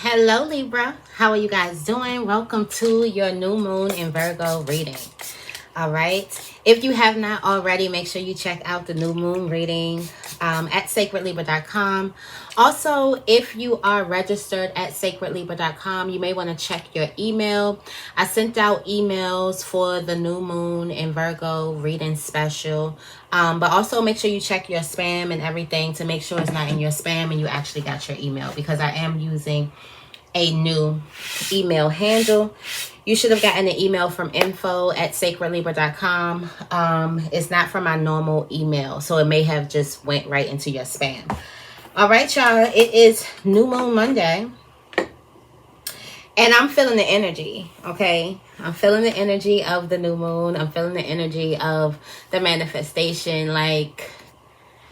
Hello Libra, how are you guys doing? Welcome to your new moon in Virgo reading. All right, if you have not already, make sure you check out the new moon reading at sacredlibra.com. Also, if you are registered at sacredlibra.com, you may want to check your email. I sent out emails for the new moon in Virgo reading special, but also make sure you check your spam and everything to make sure it's not in your spam and you actually got your email, because I am using a new email handle. You should have gotten an email from info@sacredlibra.com. It's not from my normal email, so it may have just went right into your spam. All right, y'all, it is New Moon Monday, and I'm feeling the energy, okay? I'm feeling the energy of the new moon. I'm feeling the energy of the manifestation. Like,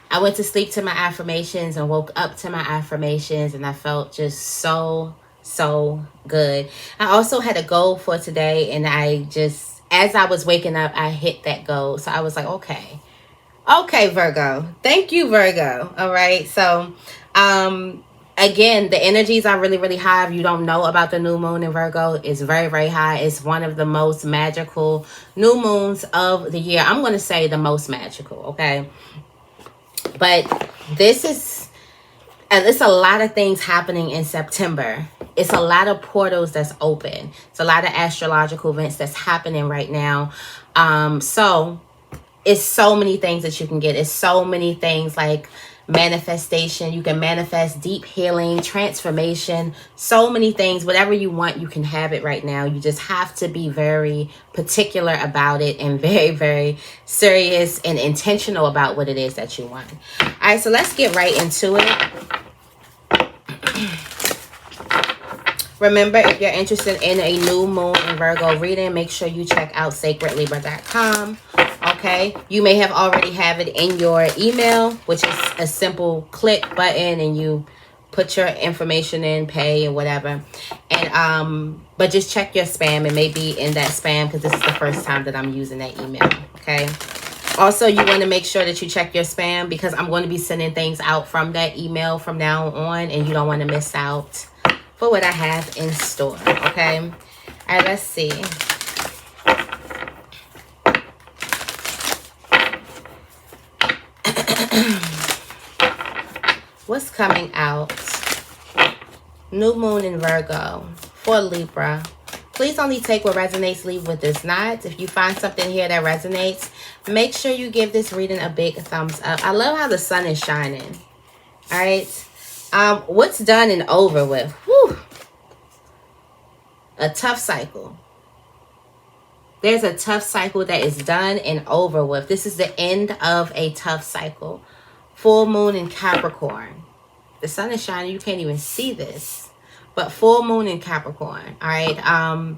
I went to sleep to my affirmations and woke up to my affirmations, and I felt just so good. I also had a goal for today, and I just, as I was waking up, I hit that goal. So I was like, okay, Virgo, thank you, Virgo. All right, so again, the energies are really high. If you don't know about the new moon in Virgo, it's very high. It's one of the most magical new moons of the year. I'm going to say the most magical, okay? But this is, it's a lot of things happening in September. It's a lot of portals that's open. It's a lot of astrological events that's happening right now. So it's so many things that you can get. It's so many things like manifestation. You can manifest deep healing, transformation, so many things. Whatever you want, you can have it right now. You just have to be very particular about it and very serious and intentional about what it is that you want. All right, so let's get right into it. Remember, if you're interested in a new moon in Virgo reading, make sure you check out sacredlibra.com. Okay, you may have already have it in your email, which is a simple click button, and you put your information in, pay and whatever. And but just check your spam. It may be in that spam because this is the first time that I'm using that email. Okay. Also, you want to make sure that you check your spam, because I'm going to be sending things out from that email from now on, and you don't want to miss out for what I have in store. Okay. All right, let's see. What's coming out? New moon in Virgo for Libra. Please only take what resonates, leave what does not. If you find something here that resonates, make sure you give this reading a big thumbs up. I love how the sun is shining. All right. What's done and over with? Whew. A tough cycle. There's a tough cycle that is done and over with. This is the end of a tough cycle. Full moon in Capricorn. The sun is shining. You can't even see this. But full moon in Capricorn. All right.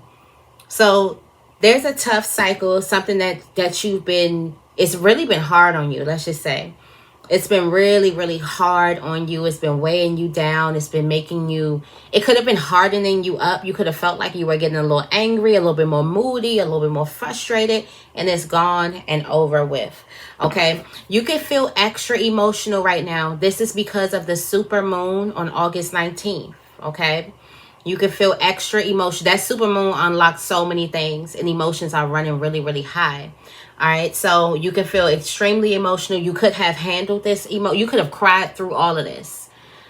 So there's a tough cycle. Something that you've been, it's really been hard on you. Let's just say. It's been really hard on you. It's been weighing you down. It's been making you, it could have been hardening you up. You could have felt like you were getting a little angry, a little bit more moody, a little bit more frustrated, and it's gone and over with. Okay. You can feel extra emotional right now. This is because of the super moon on August 19th. Okay. You can feel extra emotion. That super moon unlocks so many things, and emotions are running really high. All right, so you can feel extremely emotional. You could have handled this you could have cried through all of this.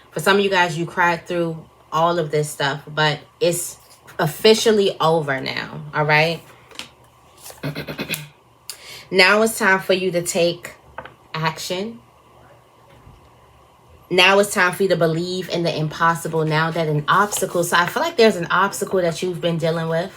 For some of you guys, you cried through all of this stuff, but it's officially over now. All right. Now it's time for you to take action. Now it's time for you to believe in the impossible. Now that an obstacle, so I feel like there's an obstacle that you've been dealing with.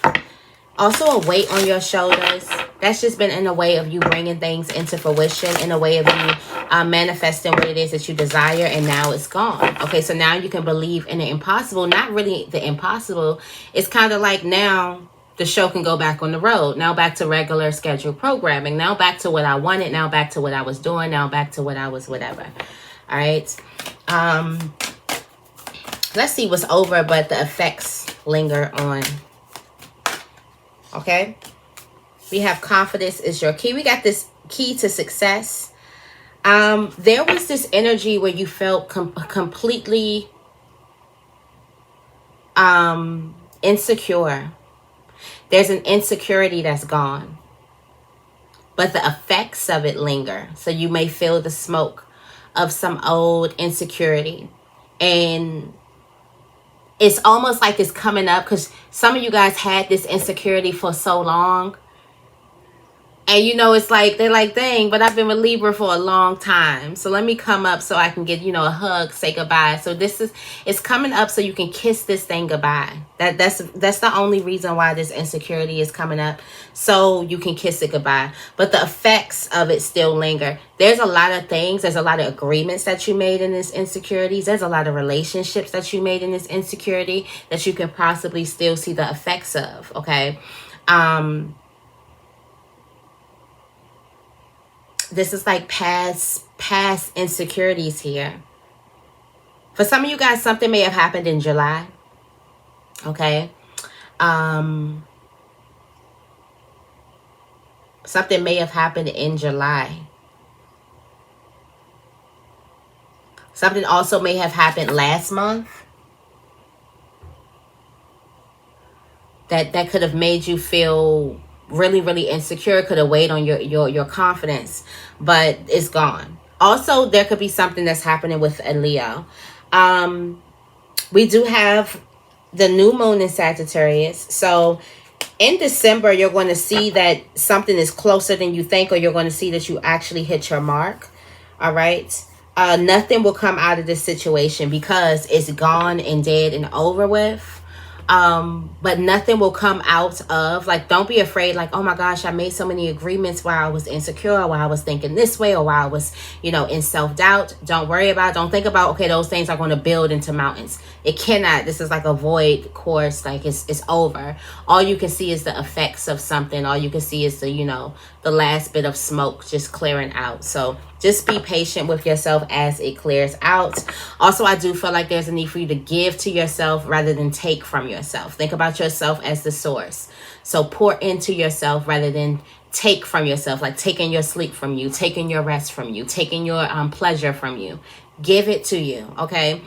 Also a weight on your shoulders. That's just been in a way of you bringing things into fruition, in a way of you manifesting what it is that you desire, and now it's gone. Okay, so now you can believe in the impossible. Not really the impossible. It's kind of like now the show can go back on the road. Now back to regular scheduled programming. Now back to what I wanted. Now back to what I was doing. Now back to what I was whatever. All right. Let's see what's over, but the effects linger on. Okay. We have confidence is your key. We got this key to success. There was this energy where you felt completely Insecure. There's an insecurity that's gone, but the effects of it linger. So you may feel the smoke of some old insecurity. And it's almost like it's coming up because some of you guys had this insecurity for so long. And you know, it's like, they're like, dang, but I've been with Libra for a long time. So let me come up so I can get, you know, a hug, say goodbye. So it's coming up so you can kiss this thing goodbye. That's the only reason why this insecurity is coming up. So you can kiss it goodbye. But the effects of it still linger. There's a lot of things. There's a lot of agreements that you made in this insecurities. There's a lot of relationships that you made in this insecurity that you can possibly still see the effects of. Okay. This is like past insecurities here. For some of you guys, something may have happened in July. Okay. Something may have happened in July. Something also may have happened last month. That could have made you feel really, really insecure, could have weighed on your confidence, but it's gone. Also, there could be something that's happening with a Leo. We do have the new moon in Sagittarius. So in December, you're going to see that something is closer than you think, or you're going to see that you actually hit your mark. All right. Nothing will come out of this situation because it's gone and dead and over with. But nothing will come out of, like, don't be afraid, like, oh my gosh, I made so many agreements while I was insecure, while I was thinking this way, or while I was, you know, in self-doubt. Don't worry about it. Don't think about, okay, those things are going to build into mountains. It cannot. This is like a void course, like it's over. All you can see is the effects of something. All you can see is the, you know, the last bit of smoke just clearing out. So just be patient with yourself as it clears out. Also, I do feel like there's a need for you to give to yourself rather than take from yourself. Think about yourself as the source. So pour into yourself rather than take from yourself, like taking your sleep from you, taking your rest from you, taking your pleasure from you. Give it to you, okay?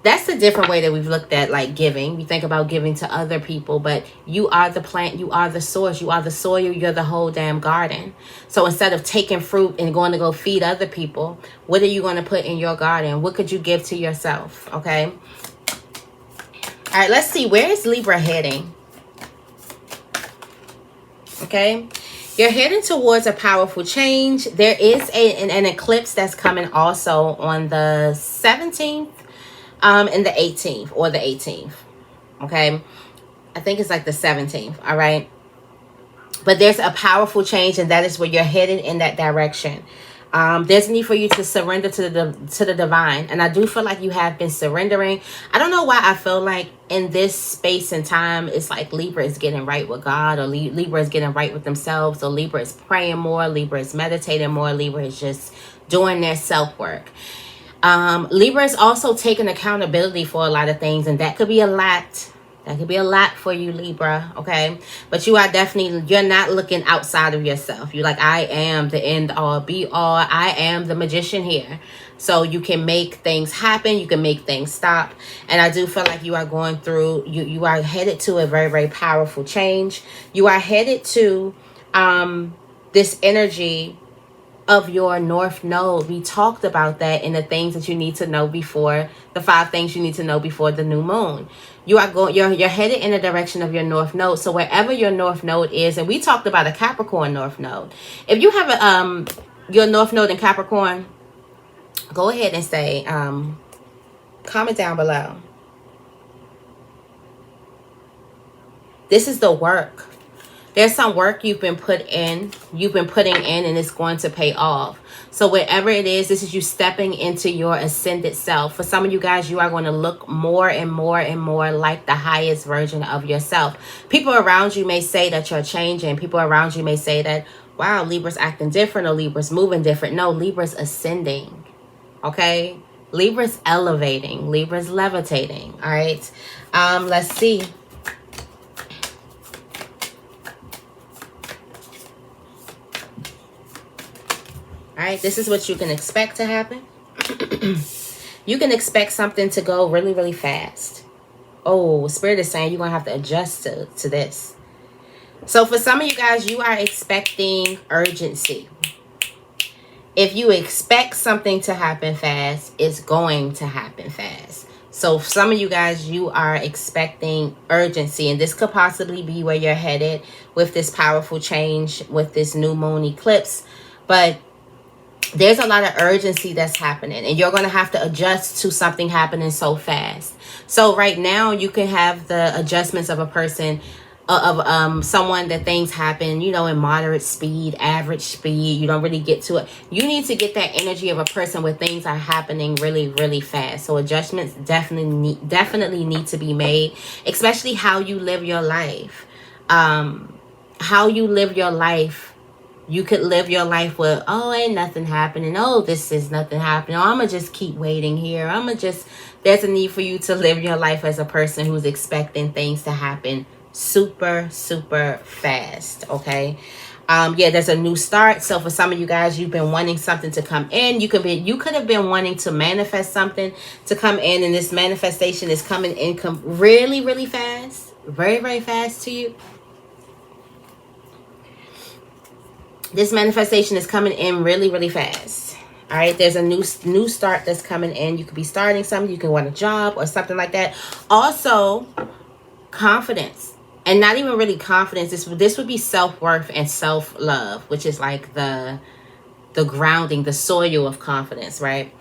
That's a different way that we've looked at, like, giving. We think about giving to other people, but you are the plant, you are the source, you are the soil, you're the whole damn garden. So instead of taking fruit and going to go feed other people, what are you going to put in your garden? What could you give to yourself? Okay. All right, let's see. Where is Libra heading? Okay. You're heading towards a powerful change. There is an eclipse that's coming also on the 17th. And the 18th or the 18th. Okay. I think it's like the 17th. All right. But there's a powerful change, and that is where you're headed, in that direction. There's a need for you to surrender to the divine. And I do feel like you have been surrendering. I don't know why I feel like in this space and time, it's like Libra is getting right with God, or Libra is getting right with themselves, or Libra is praying more, Libra is meditating more, Libra is just doing their self-work. Libra is also taking accountability for a lot of things, and that could be a lot. That could be a lot for you, Libra, okay? But you are definitely, you're not looking outside of yourself. You're like, I am the end all be all. I am the magician here. So you can make things happen. You can make things stop. And I do feel like you are going through, you are headed to a very, very powerful change. You are headed to this energy of your North Node. We talked about that in the things that you need to know before, the 5 things you need to know before the new moon. You are going, you're headed in the direction of your North Node. So wherever your North Node is, and we talked about a Capricorn North Node. If you have a your North Node in Capricorn, go ahead and say, comment down below. This is the work. There's some work you've been putting in, and it's going to pay off. So wherever it is, this is you stepping into your ascended self. For some of you guys, you are going to look more and more and more like the highest version of yourself. People around you may say that you're changing. People around you may say that, wow, Libra's acting different, or Libra's moving different. No, Libra's ascending. Okay? Libra's elevating. Libra's levitating. All right? Let's see. All right, this is what you can expect to happen. You can expect something to go really, really fast. Oh, Spirit is saying you're going to have to adjust to this. So for some of you guys, you are expecting urgency. If you expect something to happen fast, it's going to happen fast. So some of you guys, you are expecting urgency, and this could possibly be where you're headed with this powerful change, with this new moon eclipse. But there's a lot of urgency that's happening, and you're going to have to adjust to something happening so fast. So right now, you can have the adjustments of a person, of someone that things happen, you know, in moderate speed, average speed. You don't really get to it. You need to get that energy of a person where things are happening really, really fast. So adjustments definitely need to be made, especially how you live your life. How you live your life. You could live your life with, oh, ain't nothing happening. Oh, this is nothing happening. Oh, I'm going to just keep waiting here. There's a need for you to live your life as a person who's expecting things to happen super, super fast. Okay. Yeah, there's a new start. So for some of you guys, you've been wanting something to come in. You could have been wanting to manifest something to come in, and this manifestation is coming in really, really fast. Very, very fast to you. This manifestation is coming in really, really fast. All right, there's a new start that's coming in. You could be starting something. You can want a job or something like that. Also, confidence. And not even really confidence. This would be self-worth and self-love, which is like the grounding, the soil of confidence, right?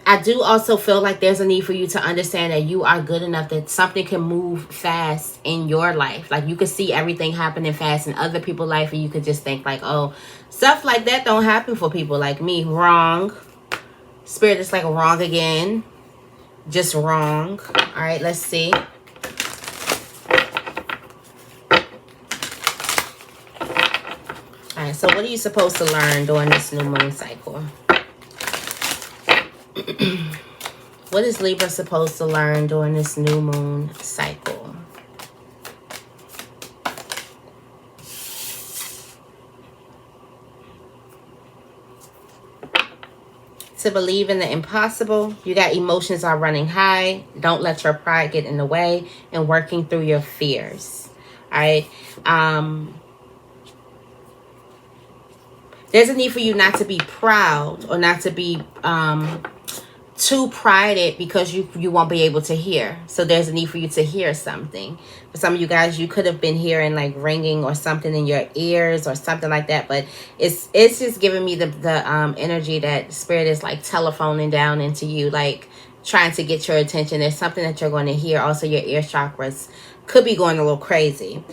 I do also feel like there's a need for you to understand that you are good enough that something can move fast in your life. Like you could see everything happening fast in other people's life, and you could just think like, oh, stuff like that don't happen for people like me. Wrong. Spirit is like wrong again. Just wrong. All right, let's see. All right, so what are you supposed to learn during this new moon cycle? What is Libra supposed to learn during this new moon cycle? To believe in the impossible. You got emotions are running high. Don't let your pride get in the way, and working through your fears. All right. There's a need for you not to be proud, or not to be too prided, because you won't be able to hear. So there's a need for you to hear something. For some of you guys, you could have been hearing like ringing or something in your ears or something like that, but it's just giving me the energy that Spirit is like telephoning down into you, like trying to get your attention. There's something that you're going to hear. Also, your ear chakras could be going a little crazy.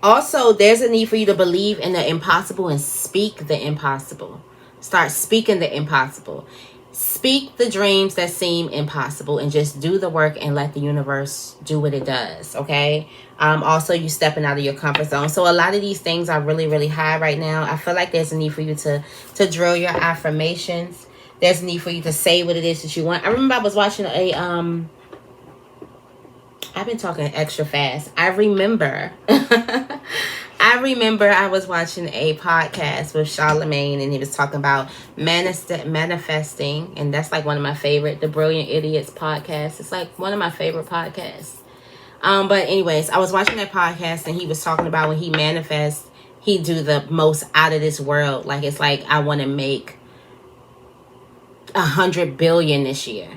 Also, there's a need for you to believe in the impossible and speak the impossible. Start speaking the impossible. Speak the dreams that seem impossible, and just do the work and let the universe do what it does, okay? Also, you stepping out of your comfort zone. So a lot of these things are really, really high right now. I feel like there's a need for you to drill your affirmations. There's a need for you to say what it is that you want. I remember I was watching I've been talking extra fast. I remember I was watching a podcast with Charlemagne, and he was talking about manifesting, and that's like one of my favorite, the Brilliant Idiots podcast. It's like one of my favorite podcasts. But anyways, I was watching that podcast, and he was talking about when he manifests, he do the most out of this world. Like, it's like, I want to make 100 billion this year.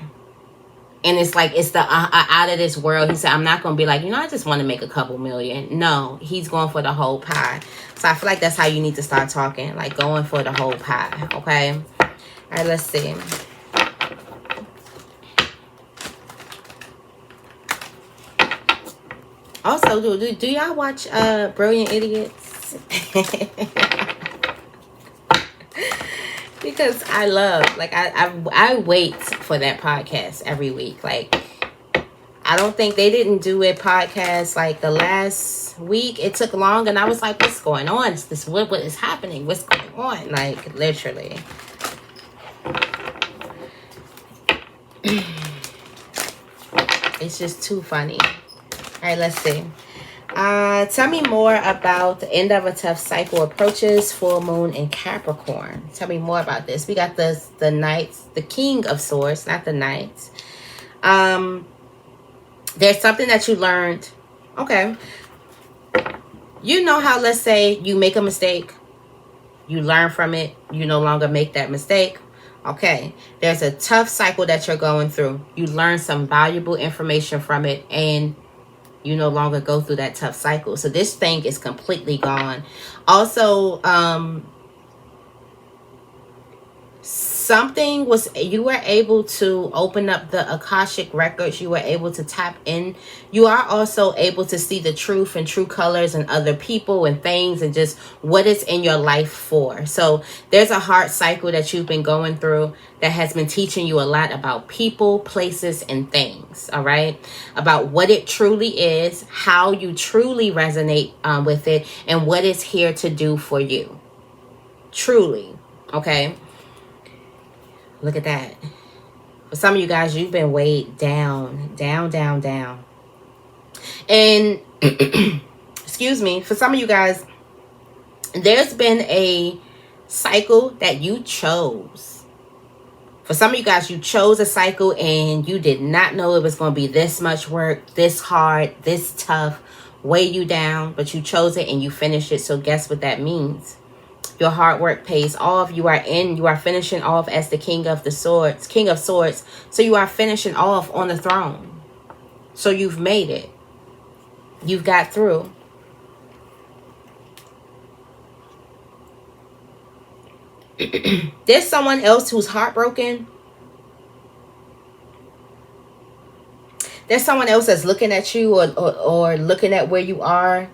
And it's like, it's the out of this world. He said, I'm not going to be like, I just want to make a couple million. No, he's going for the whole pie. So I feel like that's how you need to start talking. Like, going for the whole pie. Okay. All right, let's see. Also, do y'all watch Brilliant Idiots? Because I love, like, I wait for that podcast every week. Like, I don't think they didn't do a podcast like the last week. It took long, and I was like, what's going on? What is happening? What's going on? Like, literally. It's just too funny. All right, let's see. Tell me more about the end of a tough cycle approaches full moon in Capricorn. Tell me more about this. We got the Knights, the King of Swords, not the Knights. There's something that you learned. Okay. You know how, let's say you make a mistake, you learn from it, you no longer make that mistake. Okay, there's a tough cycle that you're going through. You learn some valuable information from it, and you no longer go through that tough cycle. So this thing is completely gone. Also, something was, you were able to open up the Akashic records. You were able to tap in. You are also able to see the truth and true colors and other people and things and just what it's in your life for. So there's a heart cycle that you've been going through that has been teaching you a lot about people, places, and things. All right, about what it truly is, how you truly resonate with it, and what it's here to do for you. Truly. Okay. Look at that. For some of you guys, you've been weighed down. And, excuse me, for some of you guys, there's been a cycle that you chose. For some of you guys, you chose a cycle and you did not know it was going to be this much work, this hard, this tough, weigh you down, but you chose it and you finished it. So guess what that means? Your hard work pays off. You are finishing off as the King of Swords. So you are finishing off on the throne. So you've made it. You've got through. There's someone else who's heartbroken. There's someone else that's looking at you or looking at where you are.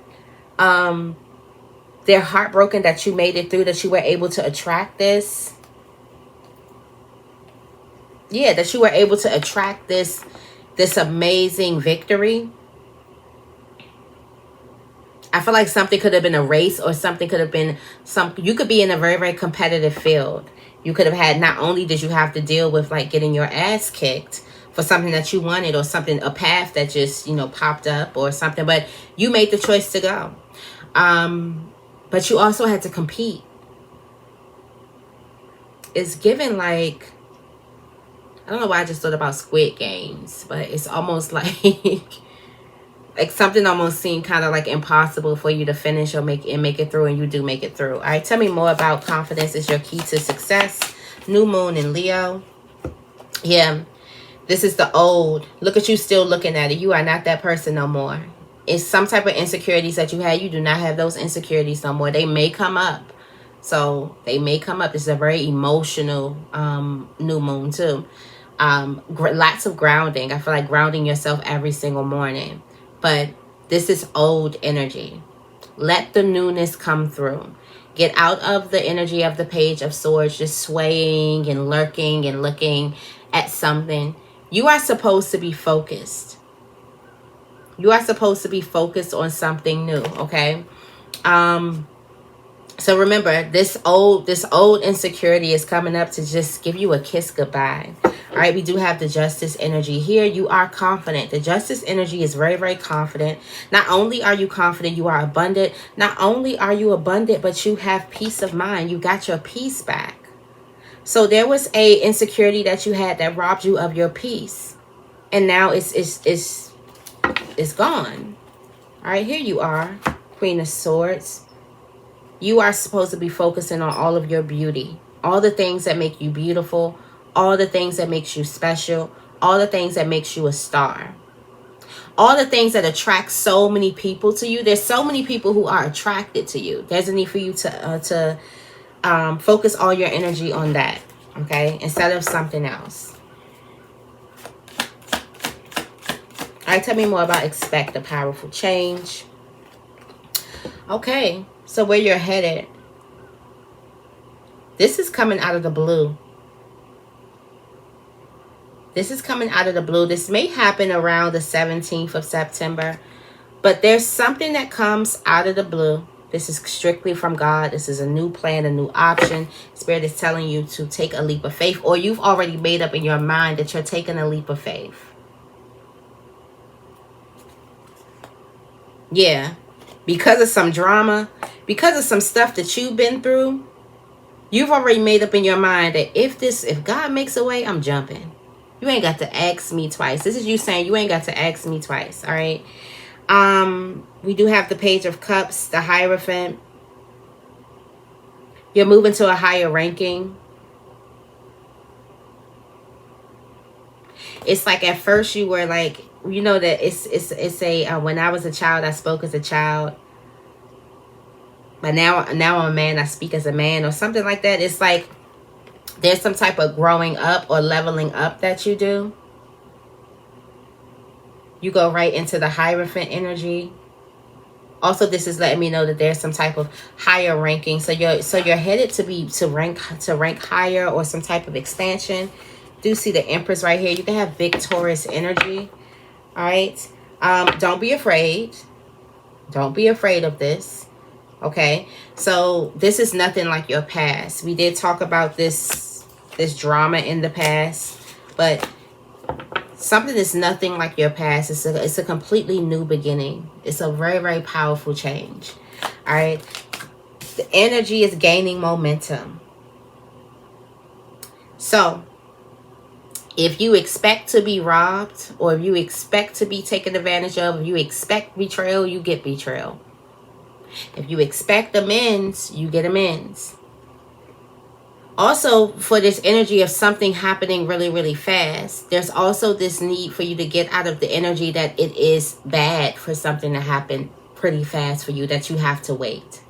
They're heartbroken that you made it through, that you were able to attract this. Yeah, that you were able to attract this amazing victory. I feel like something could have been a race, or something could have been you could be in a very, very competitive field. You could have had, not only did you have to deal with like getting your ass kicked for something that you wanted, or something, a path that just, popped up or something, but you made the choice to go. But you also had to compete. It's given like, I don't know why I just thought about Squid Games, but it's almost like like something almost seemed kind of like impossible for you to finish or make it through, and you do make it through. All right, tell me more about confidence is your key to success. New moon in Leo. Yeah, this is the old. Look at you still looking at it. You are not that person no more. It's some type of insecurities that you had. You do not have those insecurities no more. They may come up. So they may come up. This is a very emotional new moon too. Lots of grounding. I feel like grounding yourself every single morning. But this is old energy. Let the newness come through. Get out of the energy of the Page of Swords, just swaying and lurking and looking at something. You are supposed to be focused. You are supposed to be focused on something new, okay? So remember, this old insecurity is coming up to just give you a kiss goodbye. All right, we do have the Justice energy here. You are confident. The Justice energy is very, very confident. Not only are you confident, you are abundant. Not only are you abundant, but you have peace of mind. You got your peace back. So there was a insecurity that you had that robbed you of your peace. And now it's gone. All right, here you are, Queen of Swords. You are supposed to be focusing on all of your beauty, all the things that make you beautiful, all the things that makes you special, all the things that makes you a star, all the things that attract so many people to you. There's so many people who are attracted to you. There's a need for you to focus all your energy on that, okay, instead of something else. All right, tell me more about expect a powerful change. Okay, so where you're headed. This is coming out of the blue. This is coming out of the blue. This may happen around the 17th of September. But there's something that comes out of the blue. This is strictly from God. This is a new plan, a new option. Spirit is telling you to take a leap of faith. Or you've already made up in your mind that you're taking a leap of faith. Yeah. Because of some drama, because of some stuff that you've been through, you've already made up in your mind that if God makes a way, I'm jumping. You ain't got to ask me twice. This is you saying you ain't got to ask me twice. All right. We do have the Page of Cups, the Hierophant. You're moving to a higher ranking. It's like at first you were like, you know that it's a when I was a child I spoke as a child, but now I'm a man I speak as a man, or something like that. It's like there's some type of growing up or leveling up that you do. You go right into the Hierophant energy. Also, this is letting me know that there's some type of higher ranking. So you're headed to rank higher, or some type of expansion. Do see the Empress right here. You can have victorious energy. All right. Don't be afraid. Don't be afraid of this. Okay. So this is nothing like your past. We did talk about this drama in the past, but something is nothing like your past. It's a completely new beginning. It's a very, very powerful change. All right. The energy is gaining momentum. So if you expect to be robbed, or if you expect to be taken advantage of, if you expect betrayal, you get betrayal. If you expect amends, you get amends. Also, for this energy of something happening really, really fast, there's also this need for you to get out of the energy that it is bad for something to happen pretty fast for you, that you have to wait.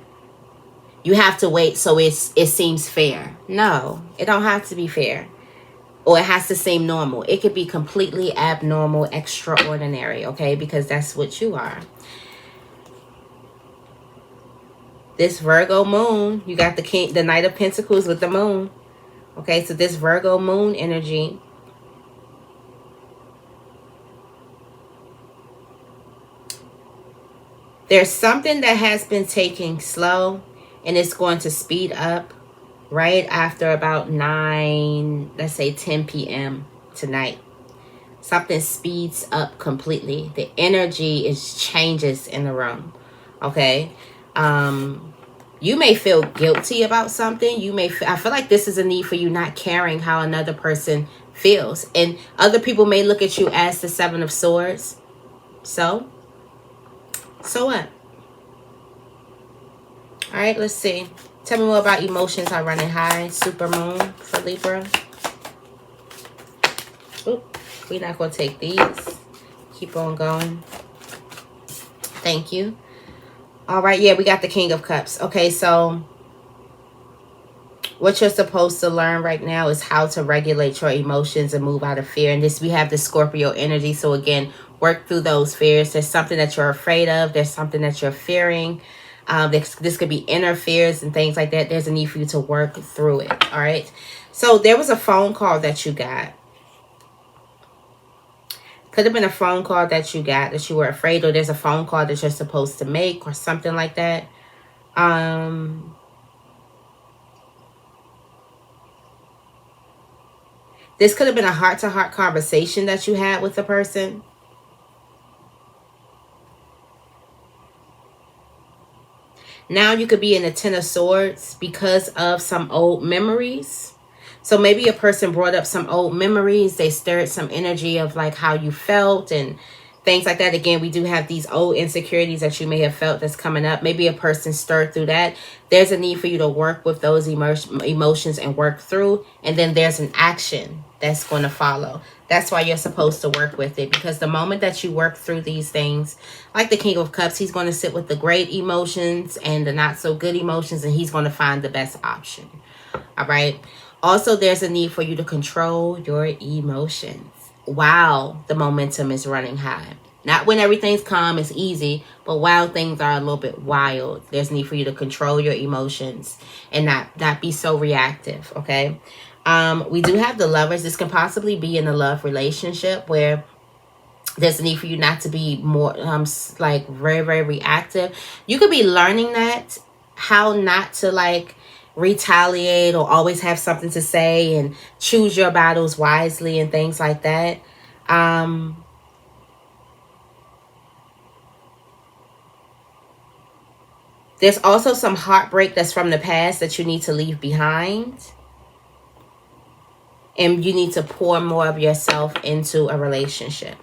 You have to wait so it seems fair. No, it don't have to be fair. Or it has to seem normal. It could be completely abnormal, extraordinary, okay? Because that's what you are. This Virgo moon, you got the Knight of Pentacles with the moon. Okay, so this Virgo moon energy, there's something that has been taking slow, and it's going to speed up right after about 9, let's say 10 p.m. tonight. Something speeds up completely. The energy changes in the room. Okay. You may feel guilty about something. I feel like this is a need for you not caring how another person feels. And other people may look at you as the Seven of Swords. So what? All right, let's see. Tell me more about emotions are running high. Super moon for Libra. Oop, we're not going to take these. Keep on going. Thank you. All right, yeah, we got the King of Cups. Okay, so what you're supposed to learn right now is how to regulate your emotions and move out of fear. And we have the Scorpio energy. So again, work through those fears. There's something that you're afraid of. There's something that you're fearing. This could be inner fears and things like that. There's a need for you to work through it. All right. So there was a phone call that you got. Could have been a phone call that you got that you were afraid, or there's a phone call that you're supposed to make, or something like that. This could have been a heart-to-heart conversation that you had with the person. Now you could be in the Ten of Swords because of some old memories. So maybe a person brought up some old memories. They stirred some energy of like how you felt and things like that. Again, we do have these old insecurities that you may have felt that's coming up. Maybe a person stirred through that. There's a need for you to work with those emotions and work through. And then there's an action that's going to follow. That's why you're supposed to work with it. Because the moment that you work through these things, like the King of Cups, he's going to sit with the great emotions and the not so good emotions, and he's going to find the best option. All right. Also, there's a need for you to control your emotions while the momentum is running high. Not when everything's calm, it's easy, but while things are a little bit wild, there's a need for you to control your emotions and not be so reactive, okay? We do have the Lovers. This can possibly be in a love relationship where there's a need for you not to be more like very, very reactive. You could be learning that, how not to like retaliate or always have something to say and choose your battles wisely and things like that. There's also some heartbreak that's from the past that you need to leave behind. And you need to pour more of yourself into a relationship.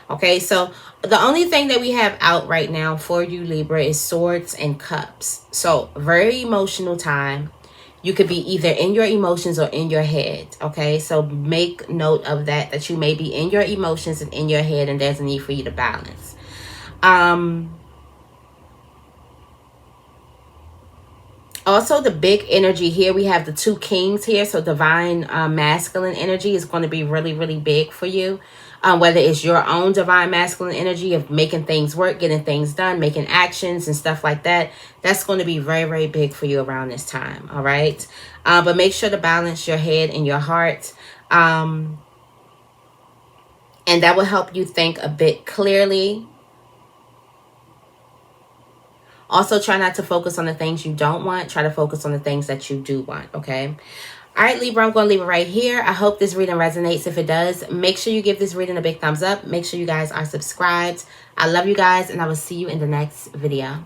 Okay, so the only thing that we have out right now for you, Libra, is Swords and Cups. So very emotional time. You could be either in your emotions or in your head. Okay, so make note of that, that you may be in your emotions and in your head, and there's a need for you to balance. Also, the big energy here, we have the 2 kings here. So divine masculine energy is going to be really, really big for you. Whether it's your own divine masculine energy of making things work, getting things done, making actions and stuff like that. That's going to be very, very big for you around this time. All right. But make sure to balance your head and your heart. And that will help you think a bit clearly. Also, try not to focus on the things you don't want. Try to focus on the things that you do want, okay? All right, Libra, I'm going to leave it right here. I hope this reading resonates. If it does, make sure you give this reading a big thumbs up. Make sure you guys are subscribed. I love you guys, and I will see you in the next video.